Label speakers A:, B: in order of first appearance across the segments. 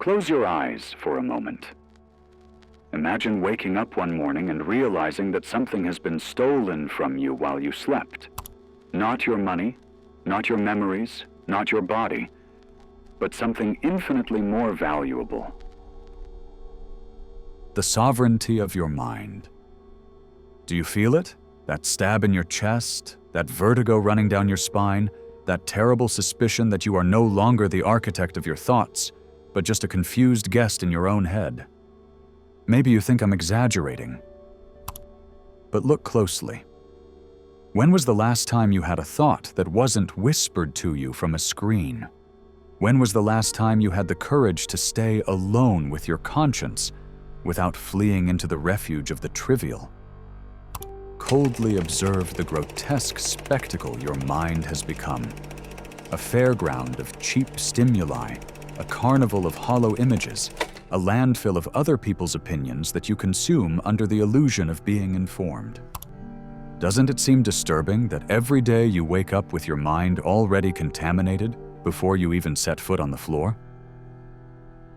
A: Close your eyes for a moment. Imagine waking up one morning and realizing that something has been stolen from you while you slept. Not your money, not your memories, not your body, but something infinitely more valuable.
B: The sovereignty of your mind. Do you feel it? That stab in your chest, that vertigo running down your spine, that terrible suspicion that you are no longer the architect of your thoughts, but just a confused guest in your own head. Maybe you think I'm exaggerating, but look closely. When was the last time you had a thought that wasn't whispered to you from a screen? When was the last time you had the courage to stay alone with your conscience without fleeing into the refuge of the trivial? Coldly observe the grotesque spectacle your mind has become. A fairground of cheap stimuli, a carnival of hollow images, a landfill of other people's opinions that you consume under the illusion of being informed. Doesn't it seem disturbing that every day you wake up with your mind already contaminated before you even set foot on the floor?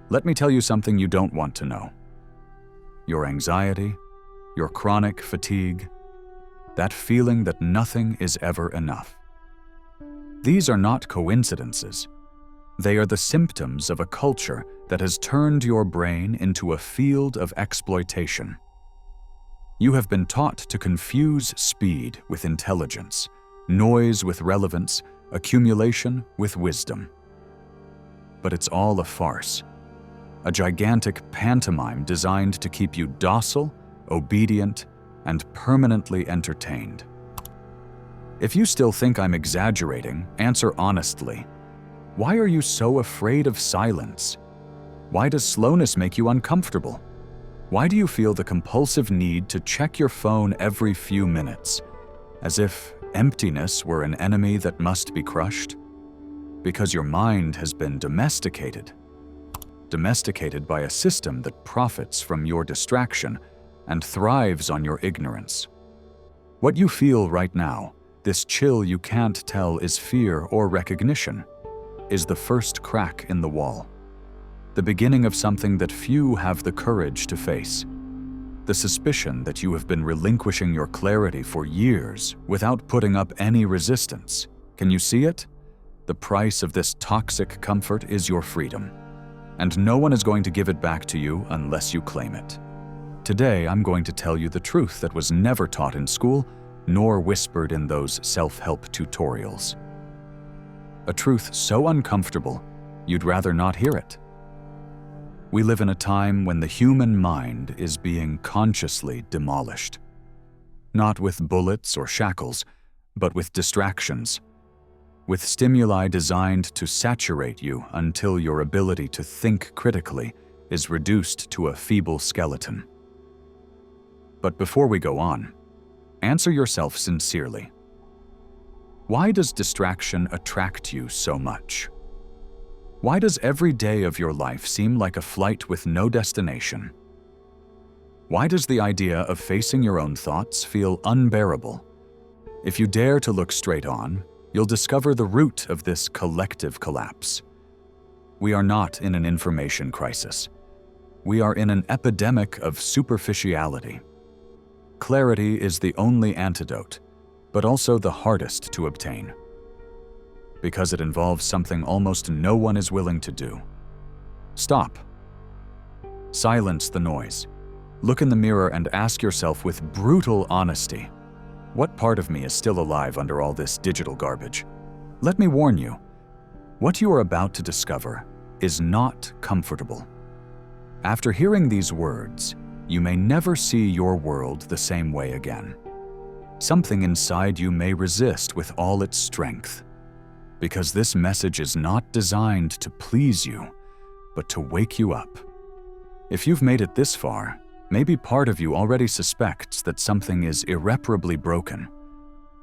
B: Let me tell you something you don't want to know. Your anxiety, your chronic fatigue, that feeling that nothing is ever enough. These are not coincidences. They are the symptoms of a culture that has turned your brain into a field of exploitation. You have been taught to confuse speed with intelligence, noise with relevance, accumulation with wisdom. But it's all a farce, a gigantic pantomime designed to keep you docile, obedient, and permanently entertained. If you still think I'm exaggerating, answer honestly. Why are you so afraid of silence? Why does slowness make you uncomfortable? Why do you feel the compulsive need to check your phone every few minutes, as if emptiness were an enemy that must be crushed? Because your mind has been domesticated. Domesticated by a system that profits from your distraction and thrives on your ignorance. What you feel right now, this chill you can't tell is fear or recognition, is the first crack in the wall. The beginning of something that few have the courage to face. The suspicion that you have been relinquishing your clarity for years without putting up any resistance. Can you see it? The price of this toxic comfort is your freedom, and no one is going to give it back to you unless you claim it. Today, I'm going to tell you the truth that was never taught in school, nor whispered in those self-help tutorials. A truth so uncomfortable, you'd rather not hear it. We live in a time when the human mind is being consciously demolished. Not with bullets or shackles, but with distractions. With stimuli designed to saturate you until your ability to think critically is reduced to a feeble skeleton. But before we go on, answer yourself sincerely. Why does distraction attract you so much? Why does every day of your life seem like a flight with no destination? Why does the idea of facing your own thoughts feel unbearable? If you dare to look straight on, you'll discover the root of this collective collapse. We are not in an information crisis. We are in an epidemic of superficiality. Clarity is the only antidote, but also the hardest to obtain, because it involves something almost no one is willing to do. Stop. Silence the noise. Look in the mirror and ask yourself with brutal honesty, what part of me is still alive under all this digital garbage? Let me warn you, what you are about to discover is not comfortable. After hearing these words, you may never see your world the same way again. Something inside you may resist with all its strength, because this message is not designed to please you, but to wake you up. If you've made it this far, maybe part of you already suspects that something is irreparably broken.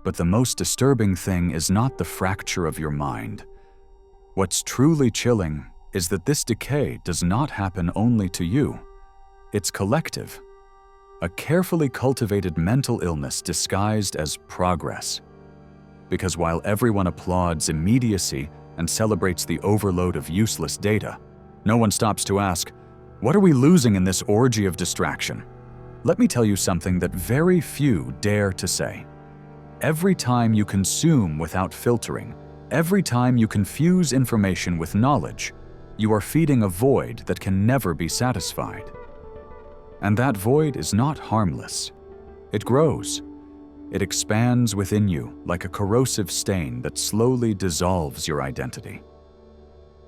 B: But the most disturbing thing is not the fracture of your mind. What's truly chilling is that this decay does not happen only to you. It's collective. A carefully cultivated mental illness disguised as progress. Because while everyone applauds immediacy and celebrates the overload of useless data, No one stops to ask, what are we losing in this orgy of distraction? Let me tell you something that very few dare to say. Every time you consume without filtering, every time you confuse information with knowledge, you are feeding a void that can never be satisfied. And that void is not harmless. It grows. It expands within you like a corrosive stain that slowly dissolves your identity.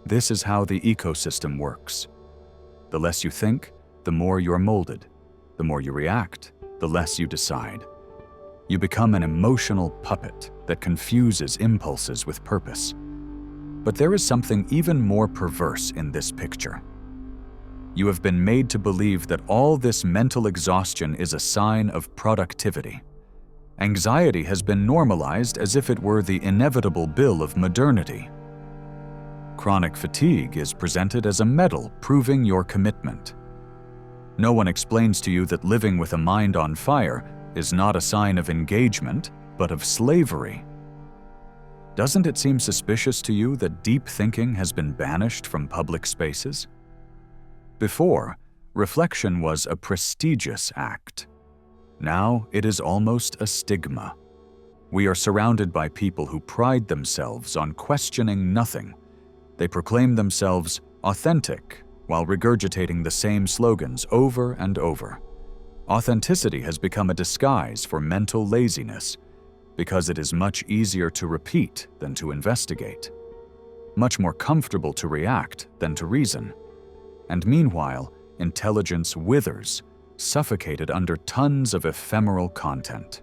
B: This is how the ecosystem works. The less you think, the more you're molded. The more you react, the less you decide. You become an emotional puppet that confuses impulses with purpose. But there is something even more perverse in this picture. You have been made to believe that all this mental exhaustion is a sign of productivity. Anxiety has been normalized as if it were the inevitable bill of modernity. Chronic fatigue is presented as a medal proving your commitment. No one explains to you that living with a mind on fire is not a sign of engagement, but of slavery. Doesn't it seem suspicious to you that deep thinking has been banished from public spaces? Before, reflection was a prestigious act. Now it is almost a stigma. We are surrounded by people who pride themselves on questioning nothing. They proclaim themselves authentic while regurgitating the same slogans over and over. Authenticity has become a disguise for mental laziness because it is much easier to repeat than to investigate, much more comfortable to react than to reason. And meanwhile, intelligence withers, suffocated under tons of ephemeral content.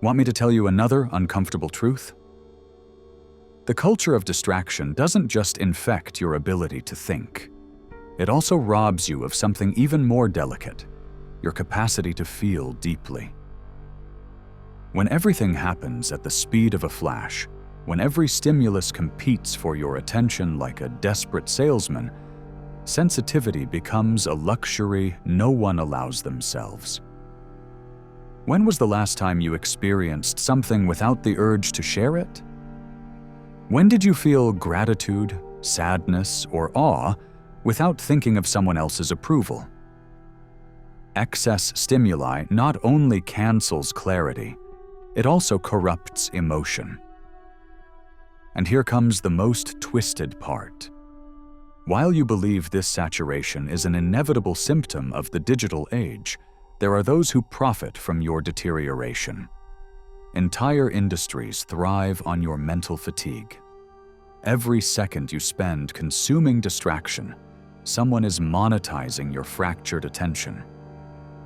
B: Want me to tell you another uncomfortable truth? The culture of distraction doesn't just infect your ability to think. It also robs you of something even more delicate, your capacity to feel deeply. When everything happens at the speed of a flash, when every stimulus competes for your attention like a desperate salesman, sensitivity becomes a luxury no one allows themselves. When was the last time you experienced something without the urge to share it? When did you feel gratitude, sadness, or awe without thinking of someone else's approval? Excess stimuli not only cancels clarity, it also corrupts emotion. And here comes the most twisted part. While you believe this saturation is an inevitable symptom of the digital age, there are those who profit from your deterioration. Entire industries thrive on your mental fatigue. Every second you spend consuming distraction, someone is monetizing your fractured attention.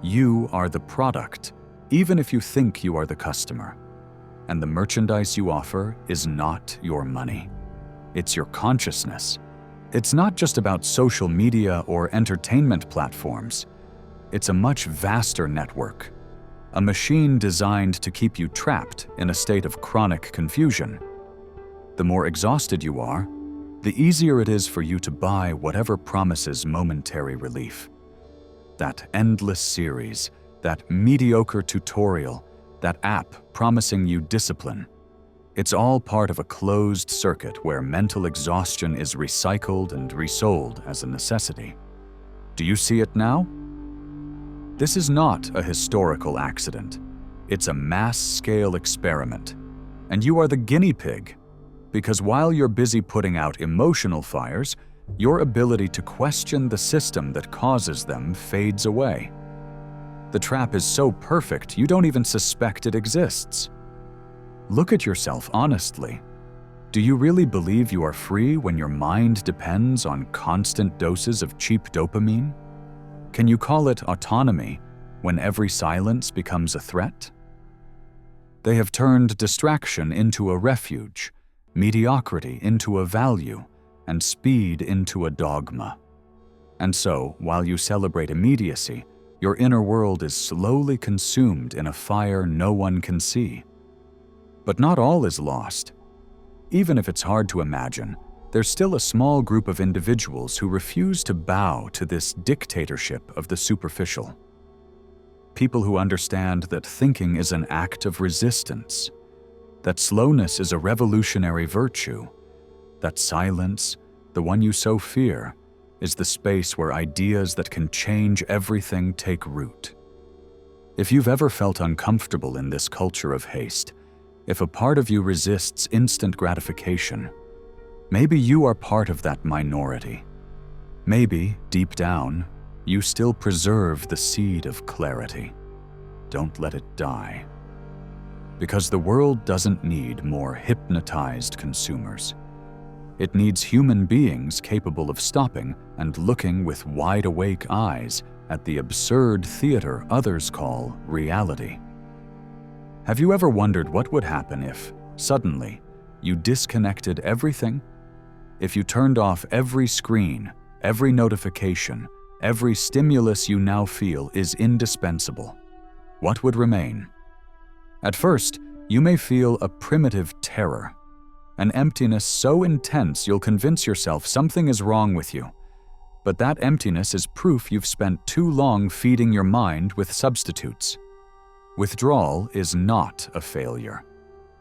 B: You are the product, even if you think you are the customer. And the merchandise you offer is not your money. It's your consciousness. It's not just about social media or entertainment platforms. It's a much vaster network, a machine designed to keep you trapped in a state of chronic confusion. The more exhausted you are, the easier it is for you to buy whatever promises momentary relief. That endless series, that mediocre tutorial, that app promising you discipline. It's all part of a closed circuit where mental exhaustion is recycled and resold as a necessity. Do you see it now? This is not a historical accident. It's a mass-scale experiment. And you are the guinea pig, because while you're busy putting out emotional fires, your ability to question the system that causes them fades away. The trap is so perfect you don't even suspect it exists. Look at yourself honestly. Do you really believe you are free when your mind depends on constant doses of cheap dopamine? Can you call it autonomy when every silence becomes a threat? They have turned distraction into a refuge, mediocrity into a value, and speed into a dogma. And so, while you celebrate immediacy, your inner world is slowly consumed in a fire no one can see. But not all is lost. Even if it's hard to imagine, there's still a small group of individuals who refuse to bow to this dictatorship of the superficial. People who understand that thinking is an act of resistance, that slowness is a revolutionary virtue, that silence, the one you so fear, is the space where ideas that can change everything take root. If you've ever felt uncomfortable in this culture of haste, if a part of you resists instant gratification, maybe you are part of that minority. Maybe, deep down, you still preserve the seed of clarity. Don't let it die. Because the world doesn't need more hypnotized consumers. It needs human beings capable of stopping and looking with wide-awake eyes at the absurd theater others call reality. Have you ever wondered what would happen if, suddenly, you disconnected everything? If you turned off every screen, every notification, every stimulus you now feel is indispensable, what would remain? At first, you may feel a primitive terror, an emptiness so intense you'll convince yourself something is wrong with you. But that emptiness is proof you've spent too long feeding your mind with substitutes. Withdrawal is not a failure.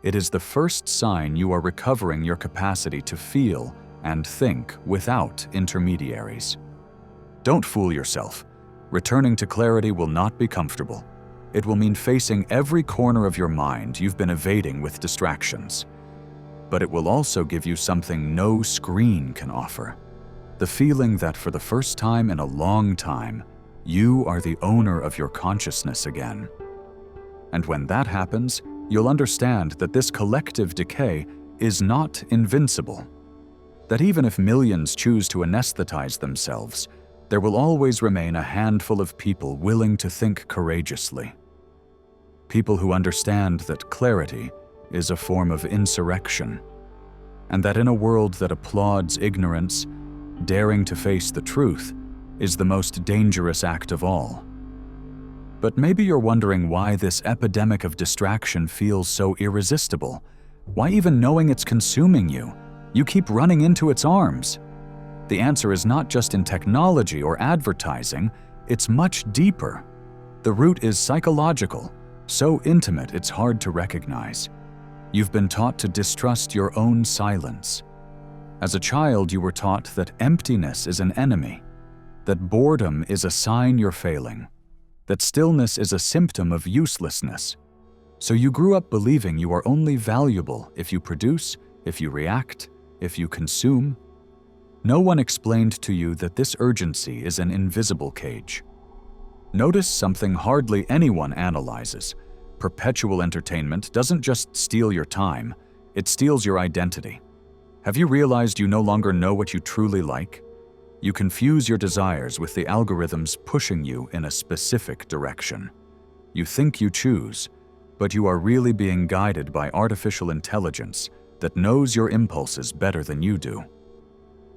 B: It is the first sign you are recovering your capacity to feel and think without intermediaries. Don't fool yourself. Returning to clarity will not be comfortable. It will mean facing every corner of your mind you've been evading with distractions. But it will also give you something no screen can offer. The feeling that for the first time in a long time, you are the owner of your consciousness again. And when that happens, you'll understand that this collective decay is not invincible. That even if millions choose to anesthetize themselves, there will always remain a handful of people willing to think courageously. People who understand that clarity is a form of insurrection, and that in a world that applauds ignorance, daring to face the truth is the most dangerous act of all. But maybe you're wondering why this epidemic of distraction feels so irresistible. Why even knowing it's consuming you, you keep running into its arms? The answer is not just in technology or advertising, it's much deeper. The root is psychological, so intimate it's hard to recognize. You've been taught to distrust your own silence. As a child, you were taught that emptiness is an enemy, that boredom is a sign you're failing, that stillness is a symptom of uselessness. So you grew up believing you are only valuable if you produce, if you react, if you consume. No one explained to you that this urgency is an invisible cage. Notice something hardly anyone analyzes. Perpetual entertainment doesn't just steal your time, it steals your identity. Have you realized you no longer know what you truly like? You confuse your desires with the algorithms pushing you in a specific direction. You think you choose, but you are really being guided by artificial intelligence that knows your impulses better than you do.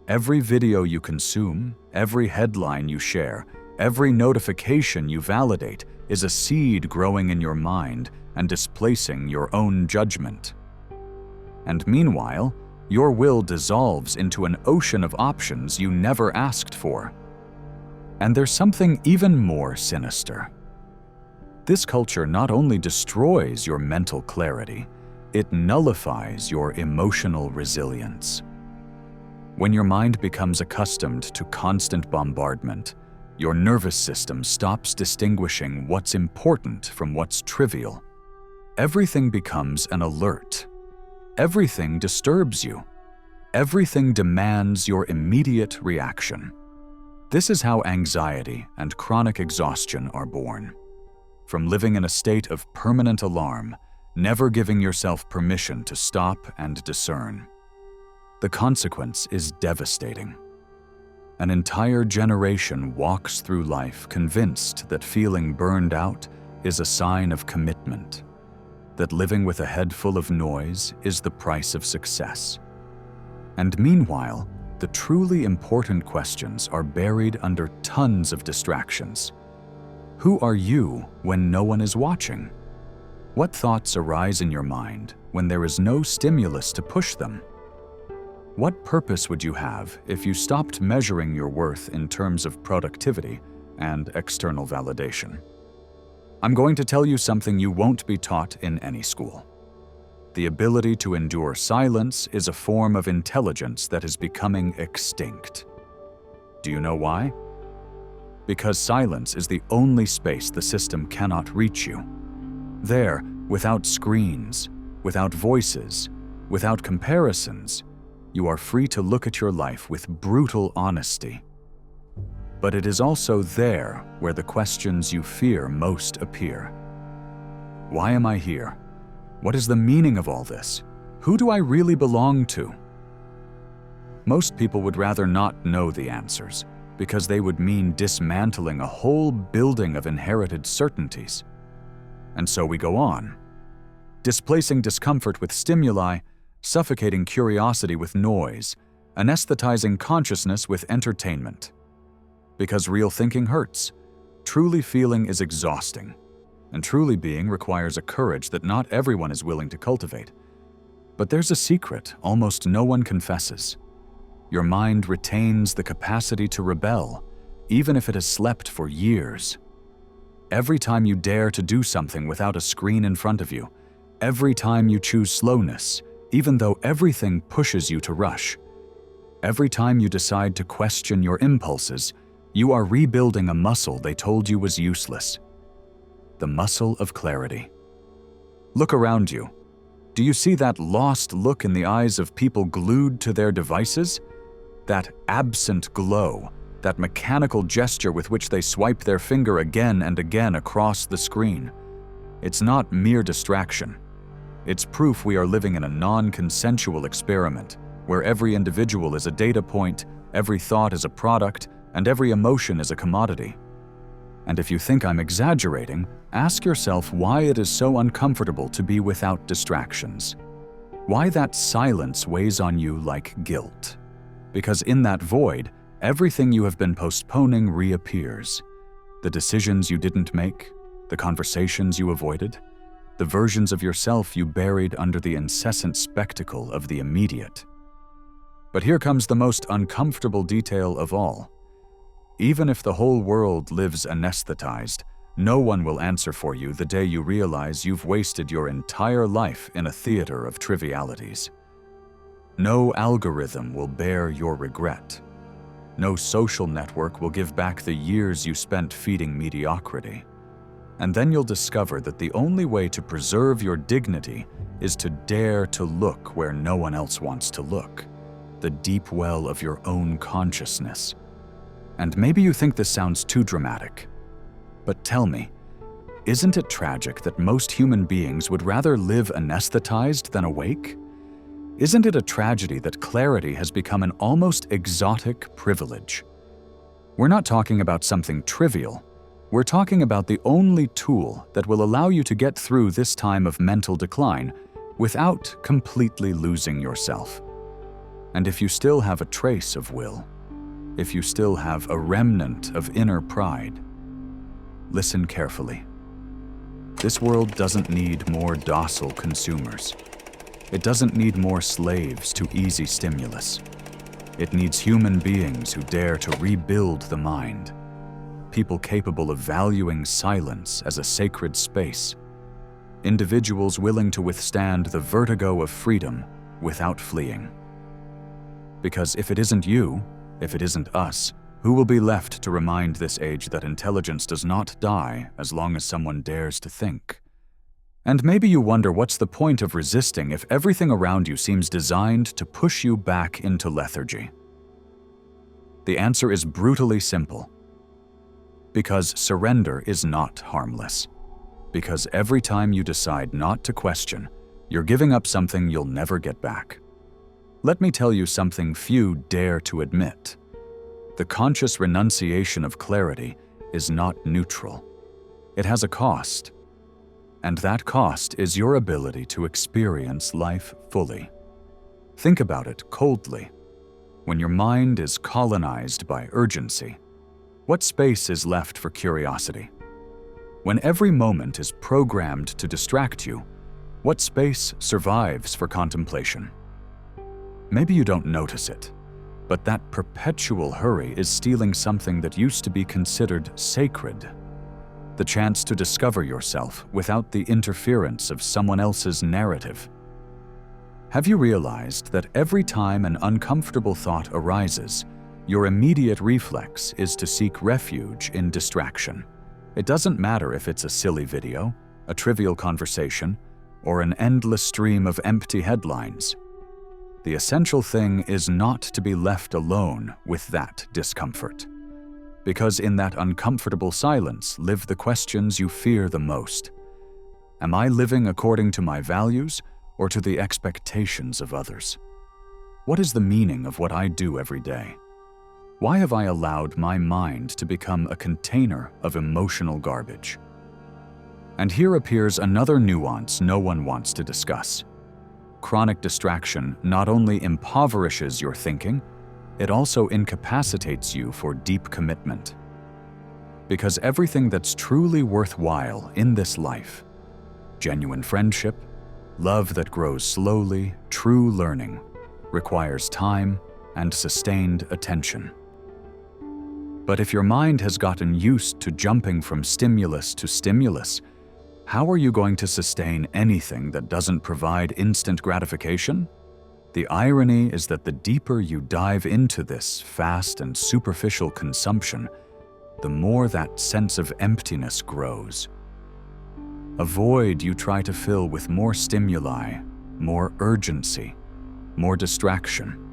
B: Every video you consume, every headline you share, every notification you validate is a seed growing in your mind and displacing your own judgment. And meanwhile, your will dissolves into an ocean of options you never asked for. And there's something even more sinister. This culture not only destroys your mental clarity, it nullifies your emotional resilience. When your mind becomes accustomed to constant bombardment, your nervous system stops distinguishing what's important from what's trivial. Everything becomes an alert. Everything disturbs you. Everything demands your immediate reaction. This is how anxiety and chronic exhaustion are born. From living in a state of permanent alarm, never giving yourself permission to stop and discern. The consequence is devastating. An entire generation walks through life convinced that feeling burned out is a sign of commitment, that living with a head full of noise is the price of success. And meanwhile, the truly important questions are buried under tons of distractions. Who are you when no one is watching? What thoughts arise in your mind when there is no stimulus to push them? What purpose would you have if you stopped measuring your worth in terms of productivity and external validation? I'm going to tell you something you won't be taught in any school. The ability to endure silence is a form of intelligence that is becoming extinct. Do you know why? Because silence is the only space the system cannot reach you. There, without screens, without voices, without comparisons, you are free to look at your life with brutal honesty. But it is also there where the questions you fear most appear. Why am I here? What is the meaning of all this? Who do I really belong to? Most people would rather not know the answers, because they would mean dismantling a whole building of inherited certainties. And so we go on, displacing discomfort with stimuli, suffocating curiosity with noise, anesthetizing consciousness with entertainment. Because real thinking hurts, truly feeling is exhausting, and truly being requires a courage that not everyone is willing to cultivate. But there's a secret almost no one confesses. Your mind retains the capacity to rebel, even if it has slept for years. Every time you dare to do something without a screen in front of you, every time you choose slowness, even though everything pushes you to rush, every time you decide to question your impulses, you are rebuilding a muscle they told you was useless. The muscle of clarity. Look around you. Do you see that lost look in the eyes of people glued to their devices? That absent glow, that mechanical gesture with which they swipe their finger again and again across the screen. It's not mere distraction. It's proof we are living in a non-consensual experiment, where every individual is a data point, every thought is a product, and every emotion is a commodity. And if you think I'm exaggerating, ask yourself why it is so uncomfortable to be without distractions. Why that silence weighs on you like guilt. Because in that void, everything you have been postponing reappears. The decisions you didn't make, the conversations you avoided, the versions of yourself you buried under the incessant spectacle of the immediate. But here comes the most uncomfortable detail of all. Even if the whole world lives anesthetized, no one will answer for you the day you realize you've wasted your entire life in a theater of trivialities. No algorithm will bear your regret. No social network will give back the years you spent feeding mediocrity. And then you'll discover that the only way to preserve your dignity is to dare to look where no one else wants to look, the deep well of your own consciousness. And maybe you think this sounds too dramatic. But tell me, isn't it tragic that most human beings would rather live anesthetized than awake? Isn't it a tragedy that clarity has become an almost exotic privilege? We're not talking about something trivial. We're talking about the only tool that will allow you to get through this time of mental decline without completely losing yourself. And if you still have a trace of will, if you still have a remnant of inner pride, listen carefully. This world doesn't need more docile consumers. It doesn't need more slaves to easy stimulus. It needs human beings who dare to rebuild the mind. People capable of valuing silence as a sacred space. Individuals willing to withstand the vertigo of freedom without fleeing. Because if it isn't you, if it isn't us, who will be left to remind this age that intelligence does not die as long as someone dares to think? And maybe you wonder what's the point of resisting if everything around you seems designed to push you back into lethargy. The answer is brutally simple. Because surrender is not harmless. Because every time you decide not to question, you're giving up something you'll never get back. Let me tell you something few dare to admit. The conscious renunciation of clarity is not neutral. It has a cost. And that cost is your ability to experience life fully. Think about it coldly. When your mind is colonized by urgency, what space is left for curiosity? When every moment is programmed to distract you, what space survives for contemplation? Maybe you don't notice it, but that perpetual hurry is stealing something that used to be considered sacred. The chance to discover yourself without the interference of someone else's narrative. Have you realized that every time an uncomfortable thought arises, your immediate reflex is to seek refuge in distraction. It doesn't matter if it's a silly video, a trivial conversation, or an endless stream of empty headlines. The essential thing is not to be left alone with that discomfort. Because in that uncomfortable silence live the questions you fear the most. Am I living according to my values or to the expectations of others? What is the meaning of what I do every day? Why have I allowed my mind to become a container of emotional garbage? And here appears another nuance no one wants to discuss. Chronic distraction not only impoverishes your thinking, it also incapacitates you for deep commitment. Because everything that's truly worthwhile in this life, genuine friendship, love that grows slowly, true learning, requires time and sustained attention. But if your mind has gotten used to jumping from stimulus to stimulus, how are you going to sustain anything that doesn't provide instant gratification? The irony is that the deeper you dive into this fast and superficial consumption, the more that sense of emptiness grows. A void you try to fill with more stimuli, more urgency, more distraction.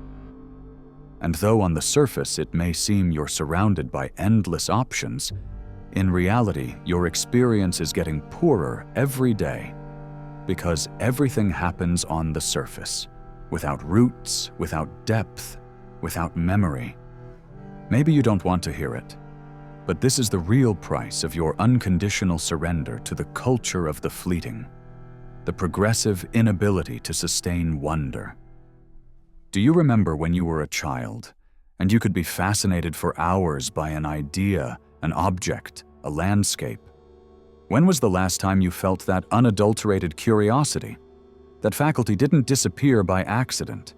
B: And though on the surface it may seem you're surrounded by endless options, in reality, your experience is getting poorer every day because everything happens on the surface, without roots, without depth, without memory. Maybe you don't want to hear it, but this is the real price of your unconditional surrender to the culture of the fleeting, the progressive inability to sustain wonder. Do you remember when you were a child and you could be fascinated for hours by an idea, an object, a landscape? When was the last time you felt that unadulterated curiosity? That faculty didn't disappear by accident.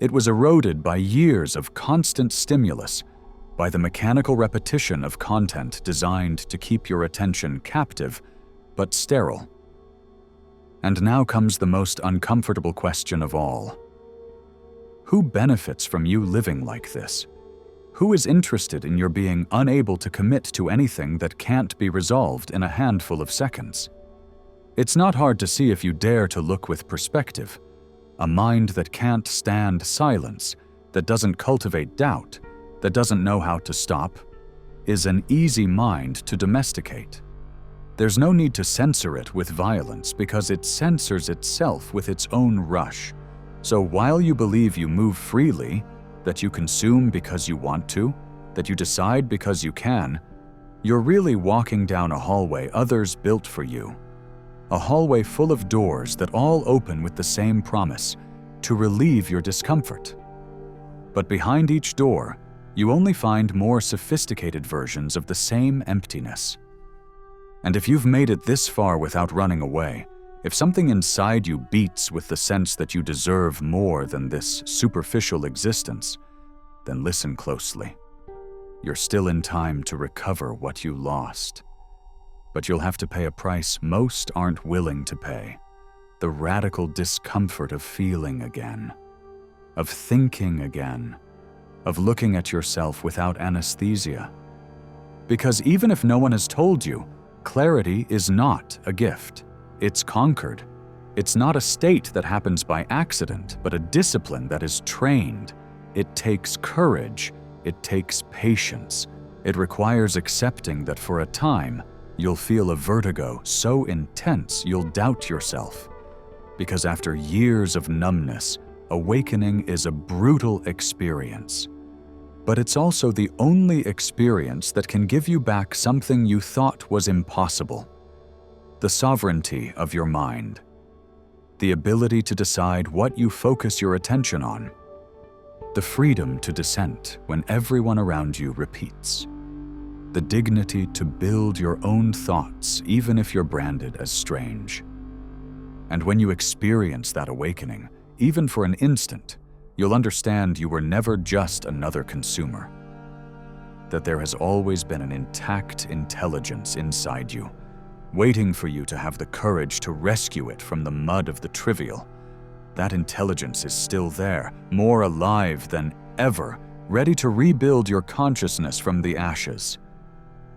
B: It was eroded by years of constant stimulus, by the mechanical repetition of content designed to keep your attention captive, but sterile. And now comes the most uncomfortable question of all. Who benefits from you living like this? Who is interested in your being unable to commit to anything that can't be resolved in a handful of seconds? It's not hard to see if you dare to look with perspective. A mind that can't stand silence, that doesn't cultivate doubt, that doesn't know how to stop, is an easy mind to domesticate. There's no need to censor it with violence because it censors itself with its own rush. So while you believe you move freely, that you consume because you want to, that you decide because you can, you're really walking down a hallway others built for you. A hallway full of doors that all open with the same promise, to relieve your discomfort. But behind each door, you only find more sophisticated versions of the same emptiness. And if you've made it this far without running away, if something inside you beats with the sense that you deserve more than this superficial existence, then listen closely. You're still in time to recover what you lost. But you'll have to pay a price most aren't willing to pay. The radical discomfort of feeling again, of thinking again, of looking at yourself without anesthesia. Because even if no one has told you, clarity is not a gift. It's conquered. It's not a state that happens by accident, but a discipline that is trained. It takes courage. It takes patience. It requires accepting that for a time, you'll feel a vertigo so intense you'll doubt yourself. Because after years of numbness, awakening is a brutal experience. But it's also the only experience that can give you back something you thought was impossible. The sovereignty of your mind. The ability to decide what you focus your attention on. The freedom to dissent when everyone around you repeats. The dignity to build your own thoughts even if you're branded as strange. And when you experience that awakening, even for an instant, you'll understand you were never just another consumer. That there has always been an intact intelligence inside you, waiting for you to have the courage to rescue it from the mud of the trivial. That intelligence is still there, more alive than ever, ready to rebuild your consciousness from the ashes.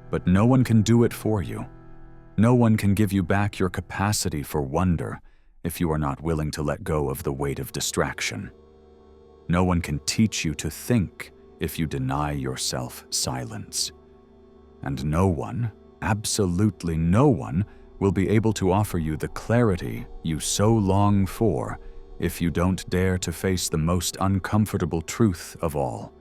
B: But no one can do it for you. No one can give you back your capacity for wonder if you are not willing to let go of the weight of distraction. No one can teach you to think if you deny yourself silence. And no one, absolutely no one, will be able to offer you the clarity you so long for if you don't dare to face the most uncomfortable truth of all,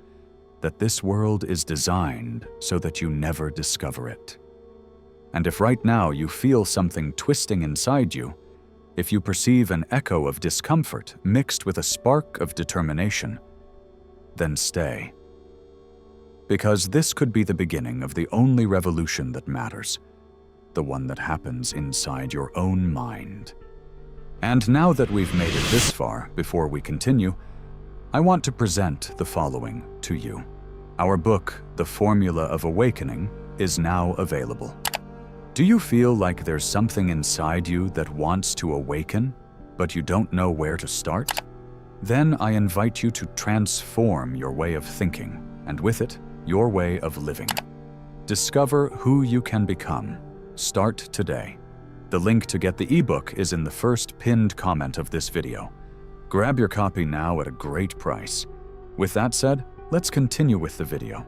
B: that this world is designed so that you never discover it. And if right now you feel something twisting inside you, if you perceive an echo of discomfort mixed with a spark of determination, then stay. Because this could be the beginning of the only revolution that matters, the one that happens inside your own mind. And now that we've made it this far, before we continue, I want to present the following to you. Our book, The Formula of Awakening, is now available. Do you feel like there's something inside you that wants to awaken, but you don't know where to start? Then I invite you to transform your way of thinking, and with it, your way of living. Discover who you can become. Start today. The link to get the ebook is in the first pinned comment of this video. Grab your copy now at a great price. With that said, let's continue with the video.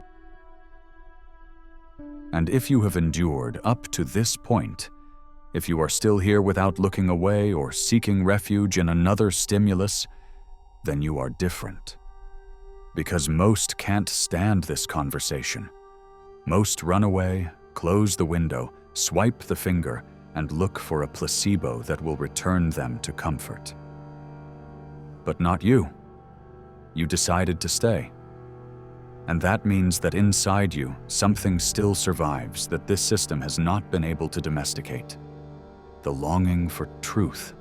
B: And if you have endured up to this point, if you are still here without looking away or seeking refuge in another stimulus, then you are different. Because most can't stand this conversation. Most run away, close the window, swipe the finger, and look for a placebo that will return them to comfort. But not you. You decided to stay. And that means that inside you, something still survives that this system has not been able to domesticate. The longing for truth.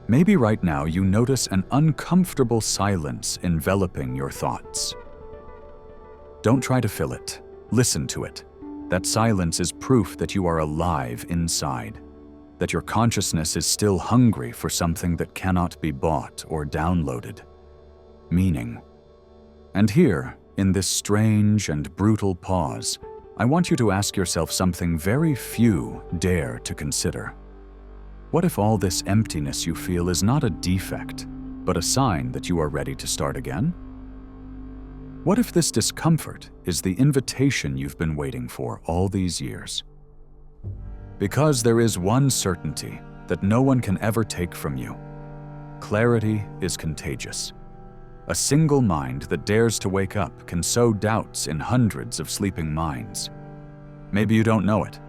B: Maybe right now you notice an uncomfortable silence enveloping your thoughts. Don't try to fill it. Listen to it. That silence is proof that you are alive inside, that your consciousness is still hungry for something that cannot be bought or downloaded. Meaning. And here, in this strange and brutal pause, I want you to ask yourself something very few dare to consider. What if all this emptiness you feel is not a defect, but a sign that you are ready to start again? What if this discomfort is the invitation you've been waiting for all these years? Because there is one certainty that no one can ever take from you. Clarity is contagious. A single mind that dares to wake up can sow doubts in hundreds of sleeping minds. Maybe you don't know it,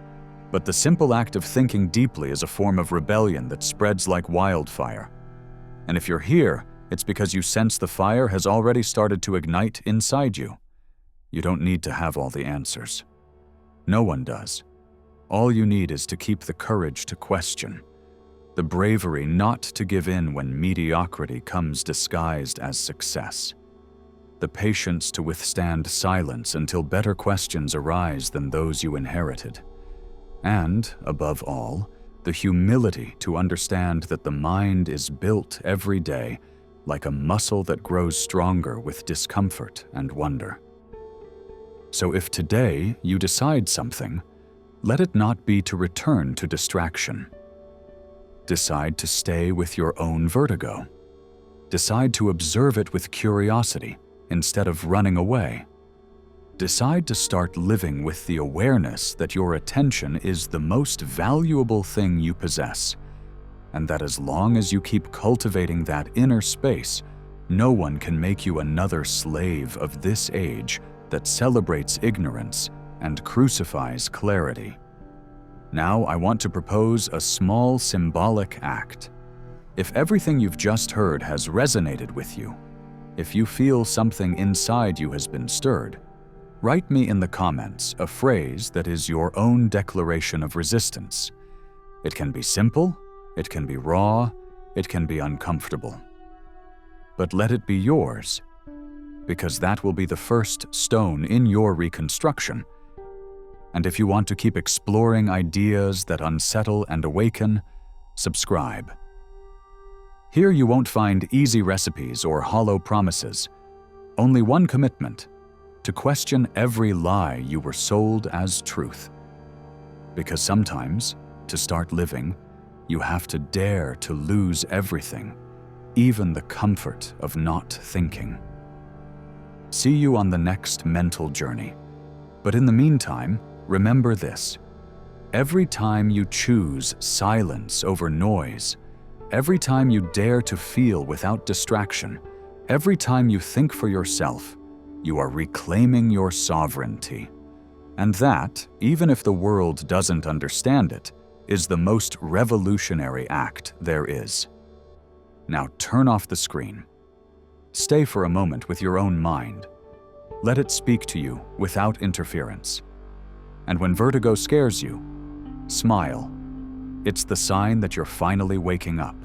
B: but the simple act of thinking deeply is a form of rebellion that spreads like wildfire. And if you're here, it's because you sense the fire has already started to ignite inside you. You don't need to have all the answers. No one does. All you need is to keep the courage to question, the bravery not to give in when mediocrity comes disguised as success, the patience to withstand silence until better questions arise than those you inherited, and, above all, the humility to understand that the mind is built every day like a muscle that grows stronger with discomfort and wonder. So if today you decide something, let it not be to return to distraction. Decide to stay with your own vertigo. Decide to observe it with curiosity instead of running away. Decide to start living with the awareness that your attention is the most valuable thing you possess, and that as long as you keep cultivating that inner space, no one can make you another slave of this age that celebrates ignorance and crucifies clarity. Now I want to propose a small symbolic act. If everything you've just heard has resonated with you, if you feel something inside you has been stirred, write me in the comments a phrase that is your own declaration of resistance. It can be simple, it can be raw, it can be uncomfortable. But let it be yours, because that will be the first stone in your reconstruction. And if you want to keep exploring ideas that unsettle and awaken, subscribe. Here you won't find easy recipes or hollow promises. Only one commitment: to question every lie you were sold as truth. Because sometimes, to start living, you have to dare to lose everything, even the comfort of not thinking. See you on the next mental journey. But in the meantime, remember this: every time you choose silence over noise, every time you dare to feel without distraction, every time you think for yourself, you are reclaiming your sovereignty. And that, even if the world doesn't understand it, is the most revolutionary act there is. Now turn off the screen. Stay for a moment with your own mind. Let it speak to you without interference. And when vertigo scares you, smile. It's the sign that you're finally waking up.